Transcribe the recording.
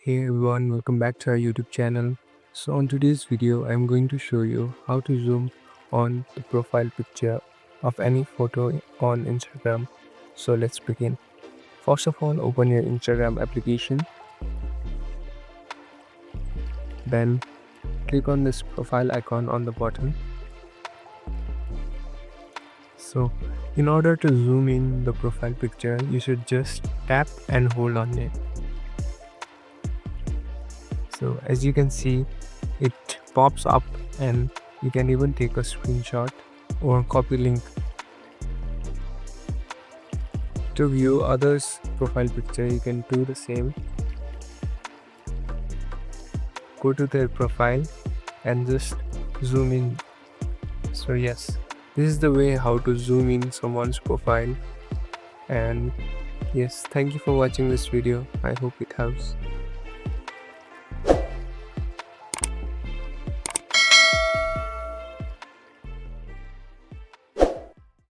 Hey everyone, welcome back to our YouTube channel. So on today's video, I'm going to show you how to zoom on the profile picture of any photo on Instagram. So let's begin. First of all, open your Instagram application, then click on this profile icon on the bottom. So in order to zoom in the profile picture, you should just tap and hold on it. So as you can see, it pops up and you can even take a screenshot or copy link. To view others profile picture, you can do the same. Go to their profile and just zoom in. So yes, this is the way how to zoom in someone's profile. And yes, thank you for watching this video. I hope it helps.